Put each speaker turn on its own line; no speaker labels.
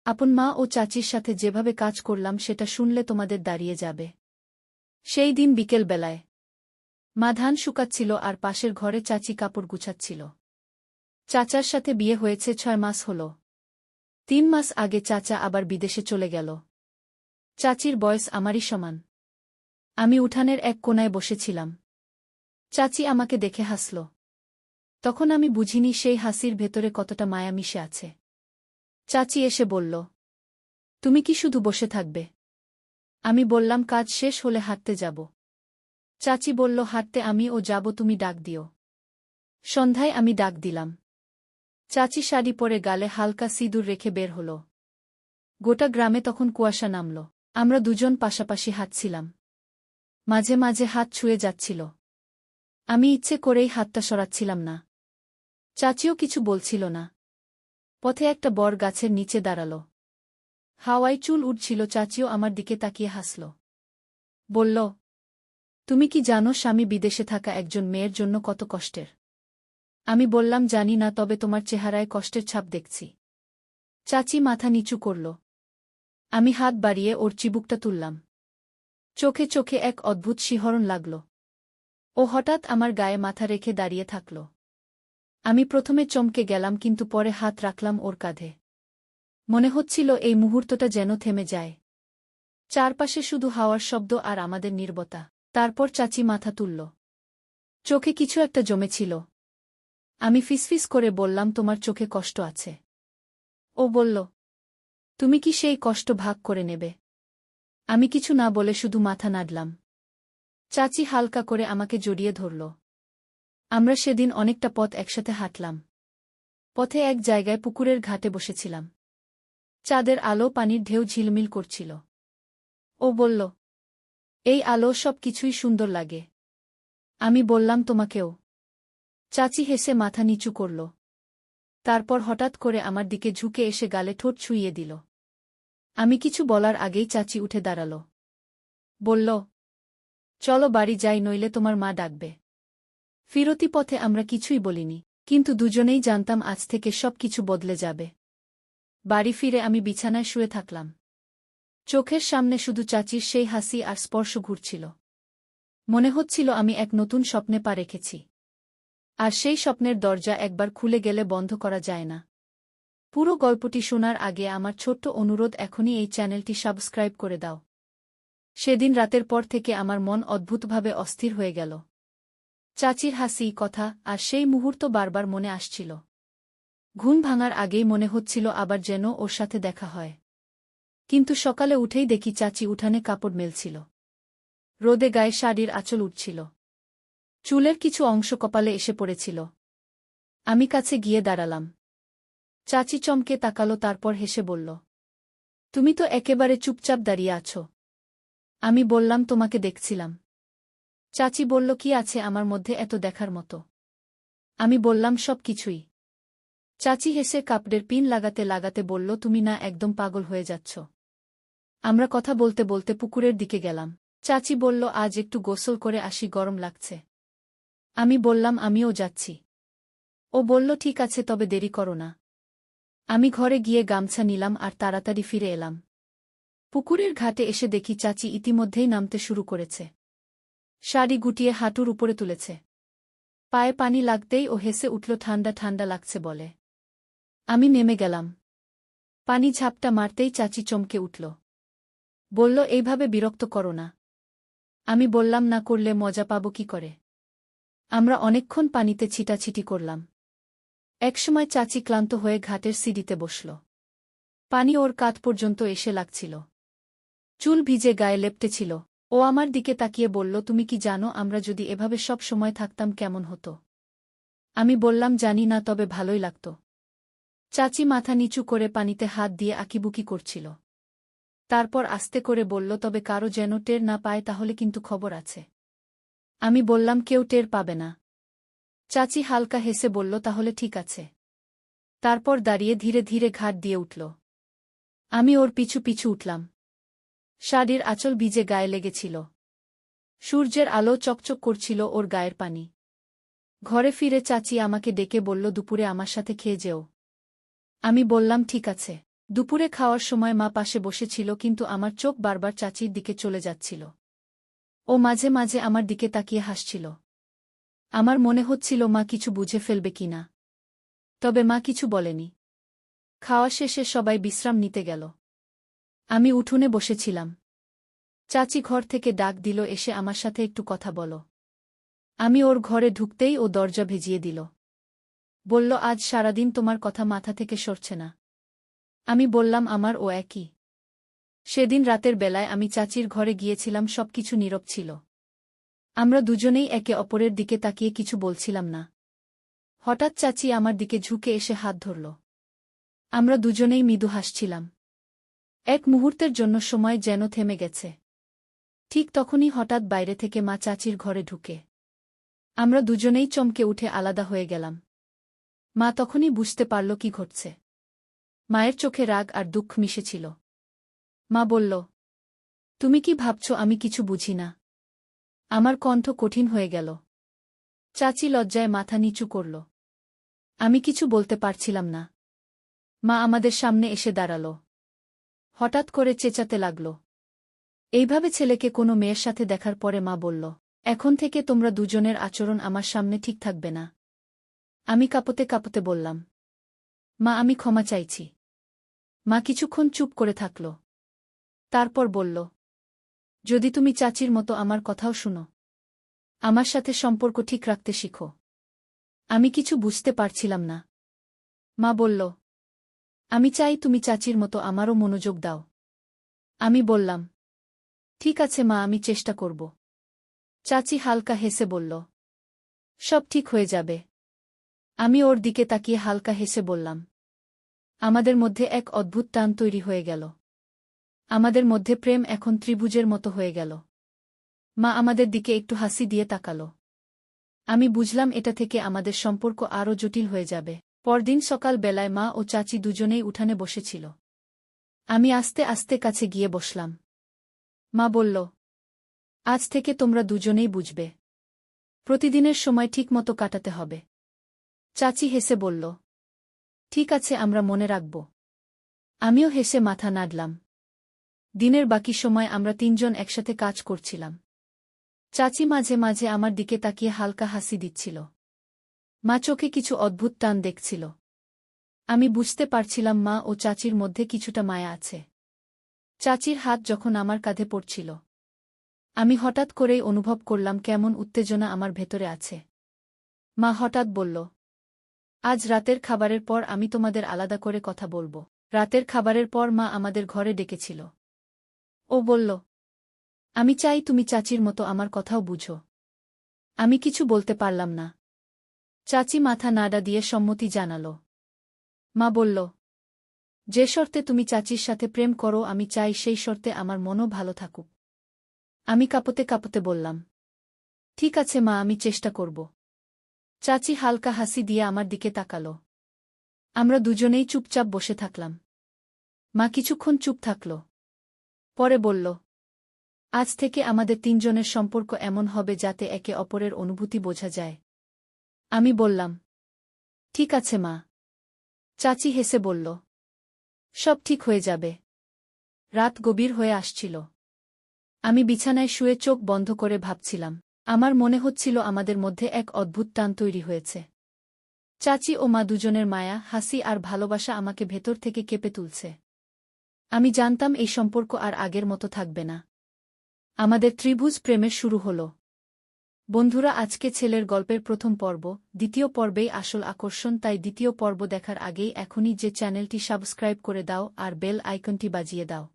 আপন মা ও চাচির সাথে যেভাবে কাজ করলাম সেটা শুনলে তোমাদের দাঁড়িয়ে যাবে। সেই দিন বিকেল বেলায় মা ধান শুকাচ্ছিল আর পাশের ঘরে চাচি কাপড় গুছাচ্ছিল। চাচার সাথে বিয়ে হয়েছে 6 মাস হল। 3 মাস আগে চাচা আবার বিদেশে চলে গেল। চাচির বয়স আমারই সমান। আমি উঠানের এক কোণায় বসেছিলাম। চাচি আমাকে দেখে হাসল। তখন আমি বুঝিনি সেই হাসির ভেতরে কতটা মায়া মিশে আছে। চাচি এসে বলল, তুমি কি শুধু বসে থাকবে? আমি বললাম, কাজ শেষ হলে হাঁটতে যাব। চাচি বলল, হাঁটতে আমিও যাব, তুমি ডাক দিও। সন্ধ্যায় আমি ডাক দিলাম। চাচি শাড়ি পরে গালে হালকা সিঁদুর রেখে বের হল। গোটা গ্রামে তখন কুয়াশা নামল। আমরা দুজন পাশাপাশি হাঁটছিলাম। মাঝে মাঝে হাত ছুঁয়ে যাচ্ছিল। আমি ইচ্ছে করেই হাতটা সরাচ্ছিলাম না। চাচিও কিছু বলছিল না। পথে একটা বর গাছের নিচে দাঁড়াল। হাওয়ায় চুল উড়ছিল। চাচিও আমার দিকে তাকিয়ে হাসল। বলল, তুমি কি জানো স্বামী বিদেশে থাকা একজন মেয়ের জন্য কত কষ্টের? আমি বললাম, জানি না, তবে তোমার চেহারায় কষ্টের ছাপ দেখছি। চাচি মাথা নিচু করল। আমি হাত বাড়িয়ে ওর চিবুকটা তুললাম। চোখে চোখে এক অদ্ভুত শিহরণ লাগল। ও হঠাৎ আমার গায়ে মাথা রেখে দাঁড়িয়ে থাকল। আমি প্রথমে চমকে গেলাম, কিন্তু পরে হাত রাখলাম ওর কাঁধে। মনে হচ্ছিল এই মুহূর্তটা যেন থেমে যায়। চারপাশে শুধু হাওয়ার শব্দ আর আমাদের নীরবতা। তারপর চাচি মাথা তুলল। চোখে কিছু একটা জমেছিল। আমি ফিসফিস করে বললাম, তোমার চোখে কষ্ট আছে। ও বলল, তুমি কি সেই কষ্ট ভাগ করে নেবে? আমি কিছু না বলে শুধু মাথা নাড়লাম। চাচি হালকা করে আমাকে জড়িয়ে ধরল। আমরা সেদিন অনেকটা পথ একসাথে হাঁটলাম। পথে এক জায়গায় পুকুরের ঘাটে বসেছিলাম। চাঁদের আলো পানির ঢেউ ঝিলমিল করছিল। ও বলল, এই আলো সব কিছুই সুন্দর লাগে। আমি বললাম, তোমাকেও। চাচি হেসে মাথা নিচু করল। তারপর হঠাৎ করে আমার দিকে ঝুঁকে এসে গালে ঠোঁট ছুঁইয়ে দিল। আমি কিছু বলার আগেই চাচি উঠে দাঁড়াল। বলল, চলো বাড়ি যাই, নইলে তোমার মা ডাকবে। ফিরতি পথে আমরা কিছুই বলিনি, কিন্তু দুজনেই জানতাম আজ থেকে সব কিছু বদলে যাবে। বাড়ি ফিরে আমি বিছানায় শুয়ে থাকলাম। চোখের সামনে শুধু চাচির সেই হাসি আর স্পর্শ ঘুরছিল। মনে হচ্ছিল আমি এক নতুন স্বপ্নে পা রেখেছি। আর সেই স্বপ্নের দরজা একবার খুলে গেলে বন্ধ করা যায় না। পুরো গল্পটি শোনার আগে আমার ছোট্ট অনুরোধ, এখনই এই চ্যানেলটি সাবস্ক্রাইব করে দাও। সেদিন রাতের পর থেকে আমার মন অদ্ভুতভাবে অস্থির হয়ে গেল। চাচির হাসি, কথা আর সেই মুহূর্ত বারবার মনে আসছিল। ঘুম ভাঙার আগেই মনে হচ্ছিল আবার যেন ওর সাথে দেখা হয়। কিন্তু সকালে উঠেই দেখি চাচি উঠানে কাপড় মেলছিল। রোদে গায়ে শাড়ির আঁচল উঠছিল। চুলের কিছু অংশ কপালে এসে পড়েছিল। আমি কাছে গিয়ে দাঁড়ালাম। চাচি চমকে তাকালো, তারপর হেসে বলল, তুমি তো একেবারে চুপচাপ দাঁড়িয়ে আছো। আমি বললাম, তোমাকে দেখছিলাম। চাচি বলল, কি আছে আমার মধ্যে এত দেখার মতো? আমি বললাম, সব কিছুই। চাচি হেসে কাপড়ের পিন লাগাতে লাগাতে বলল, তুমি না একদম পাগল হয়ে যাচ্ছ? আমরা কথা বলতে বলতে পুকুরের দিকে গেলাম। চাচি বলল, আজ একটু গোসল করে আসি, গরম লাগছে। আমি বললাম, আমিও যাচ্ছি। ও বলল, ঠিক আছে, তবে দেরি করো না। আমি ঘরে গিয়ে গামছা নিলাম আর তাড়াতাড়ি ফিরে এলাম। পুকুরের ঘাটে এসে দেখি চাচি ইতিমধ্যেই নামতে শুরু করেছে। শাড়ি গুটিয়ে হাঁটুর উপরে তুলেছে। পায়ে পানি লাগতেই ও হেসে উঠল, ঠান্ডা ঠান্ডা লাগছে বলে। আমি নেমে গেলাম। পানি ঝাপটা মারতেই চাচি চমকে উঠল। বলল, এইভাবে বিরক্ত করো না। আমি বললাম, না করলে মজা পাবো কি করে? আমরা অনেকক্ষণ পানিতে ছিটাছিটি করলাম। একসময় চাচি ক্লান্ত হয়ে ঘাটের সিঁড়িতে বসল। পানি ওর কাঁধ পর্যন্ত এসে লাগছিল। চুল ভিজে গায়ে লেপ্টেছিল। ও আমার দিকে তাকিয়ে বলল, তুমি কি জানো আমরা যদি এভাবে সব সময় থাকতাম কেমন হতো? আমি বললাম, জানি না, তবে ভালোই লাগত। চাচি মাথা নিচু করে পানিতে হাত দিয়ে আঁকিবুকি করছিল। তারপর আস্তে করে বলল, তবে কারো যেন টের না পায়, তাহলে কিন্তু খবর আছে। আমি বললাম, কেউ টের পাবে না। চাচি হালকা হেসে বলল, তাহলে ঠিক আছে। তারপর দাঁড়িয়ে ধীরে ধীরে ঘাট দিয়ে উঠল। আমি ওর পিছু পিছু উঠলাম। শাড়ির আঁচল ভিজে গায়ে লেগেছিল। সূর্যের আলো চকচক করছিল ওর গায়ের পানি। ঘরে ফিরে চাচি আমাকে ডেকে বলল, দুপুরে আমার সাথে খেয়ে যেও। আমি বললাম, ঠিক আছে। দুপুরে খাওয়ার সময় মা পাশে বসেছিল, কিন্তু আমার চোখ বারবার চাচির দিকে চলে যাচ্ছিল। ও মাঝে মাঝে আমার দিকে তাকিয়ে হাসছিল। আমার মনে হচ্ছিল মা কিছু বুঝে ফেলবে কিনা। তবে মা কিছু বলেনি। খাওয়া শেষে সবাই বিশ্রাম নিতে গেল। আমি উঠোনে বসেছিলাম। চাচি ঘর থেকে ডাক দিল, এসে আমার সাথে একটু কথা বলো। আমি ওর ঘরে ঢুকতেই ও দরজা ভেজিয়ে দিল। বলল, আজ সারাদিন তোমার কথা মাথা থেকে সরছে না। আমি বললাম, আমার ও একই। সেদিন রাতের বেলায় আমি চাচির ঘরে গিয়েছিলাম, সবকিছু নীরব ছিল। আমরা দুজনেই একে অপরের দিকে তাকিয়ে কিছু বলছিলাম না। হঠাৎ চাচি আমার দিকে ঝুঁকে এসে হাত ধরল। আমরা দুজনেই মৃদু হাসছিলাম। এক মুহূর্তের জন্য সময় যেন থেমে গেছে। ঠিক তখনই হঠাৎ বাইরে থেকে মা চাচির ঘরে ঢুকে। আমরা দুজনেই চমকে উঠে আলাদা হয়ে গেলাম। মা তখনই বুঝতে পারল কি ঘটছে। মায়ের চোখে রাগ আর দুঃখ মিশেছিল। মা বলল, তুমি কি ভাবছ আমি কিছু বুঝি না? আমার কণ্ঠ কঠিন হয়ে গেল। চাচি লজ্জায় মাথা নিচু করল। আমি কিছু বলতে পারছিলাম না। মা আমাদের সামনে এসে দাঁড়াল। হঠাৎ করে চেঁচাতে লাগল। এইভাবে ছেলেকে কোনো মেয়ের সাথে দেখার পরে মা বলল, এখন থেকে তোমরা দুজনের আচরণ আমার সামনে ঠিক থাকবে না। আমি কাঁপতে কাঁপতে বললাম, মা, আমি ক্ষমা চাইছি। মা কিছুক্ষণ চুপ করে থাকল। তারপর বলল, যদি তুমি চাচির মতো আমার কথাও শুনো, আমার সাথে সম্পর্ক ঠিক রাখতে শিখো। আমি কিছু বুঝতে পারছিলাম না। মা বলল, আমি চাই তুমি চাচির মতো আমারও মনোযোগ দাও। আমি বললাম, ঠিক আছে মা, আমি চেষ্টা করব। চাচি হালকা হেসে বলল, সব ঠিক হয়ে যাবে। আমি ওর দিকে তাকিয়ে হালকা হেসে বললাম, আমাদের মধ্যে এক অদ্ভুত টান তৈরি হয়ে গেল। আমাদের মধ্যে প্রেম এখন ত্রিভুজের মতো হয়ে গেল। মা আমাদের দিকে একটু হাসি দিয়ে তাকাল। আমি বুঝলাম এটা থেকে আমাদের সম্পর্ক আরও জটিল হয়ে যাবে। পরদিন সকাল বেলায় মা ও চাচি দুজনেই উঠানে বসেছিল। আমি আস্তে আস্তে কাছে গিয়ে বসলাম। মা বলল, আজ থেকে তোমরা দুজনেই বুঝবে। প্রতিদিনের সময় ঠিকমতো কাটাতে হবে। চাচি হেসে বলল, ঠিক আছে, আমরা মনে রাখব। আমিও হেসে মাথা নাড়লাম। দিনের বাকি সময় আমরা তিনজন একসাথে কাজ করছিলাম। চাচি মাঝে মাঝে আমার দিকে তাকিয়ে হালকা হাসি দিচ্ছিল। মা চোখে কিছু অদ্ভুত টান দেখছিল। আমি বুঝতে পারছিলাম মা ও চাচির মধ্যে কিছুটা মায়া আছে। চাচির হাত যখন আমার কাঁধে পড়ছিল, আমি হঠাৎ করেই অনুভব করলাম কেমন উত্তেজনা আমার ভেতরে আছে। মা হঠাৎ বলল, আজ রাতের খাবারের পর আমি তোমাদের আলাদা করে কথা বলবো। রাতের খাবারের পর মা আমাদের ঘরে ডেকেছিল। ও বলল, আমি চাই তুমি চাচির মতো আমার কথাও বুঝো। আমি কিছু বলতে পারলাম না। চাচি মাথা নাড়া দিয়ে সম্মতি জানাল। মা বলল, যে শর্তে তুমি চাচির সাথে প্রেম করো, আমি চাই সেই শর্তে আমার মনও ভালো থাকুক। আমি কাঁপতে কাঁপতে বললাম, ঠিক আছে মা, আমি চেষ্টা করব। চাচি হালকা হাসি দিয়ে আমার দিকে তাকাল। আমরা দুজনেই চুপচাপ বসে থাকলাম। মা কিছুক্ষণ চুপ থাকল। পরে বলল, আজ থেকে আমাদের তিনজনের সম্পর্ক এমন হবে যাতে একে অপরের অনুভূতি বোঝা যায়। আমি বললাম, ঠিক আছে মা। চাচি হেসে বলল, সব ঠিক হয়ে যাবে। রাত গভীর হয়ে আসছিল। আমি বিছানায় শুয়ে চোখ বন্ধ করে ভাবছিলাম। আমার মনে হচ্ছিল আমাদের মধ্যে এক অদ্ভুত টান তৈরি হয়েছে। চাচি ও মা দুজনের মায়া, হাসি আর ভালোবাসা আমাকে ভেতর থেকে কেঁপে তুলছে। আমি জানতাম এই সম্পর্ক আর আগের মতো থাকবে না। আমাদের ত্রিভুজ প্রেমের শুরু হল। বন্ধুরা, আজকে ছেলের গল্পের প্রথম পর্ব। দ্বিতীয় পর্বেই আসল আকর্ষণ, তাই দ্বিতীয় পর্ব দেখার আগেই এখনই যে চ্যানেলটি সাবস্ক্রাইব করে দাও আর বেল আইকনটি বাজিয়ে দাও।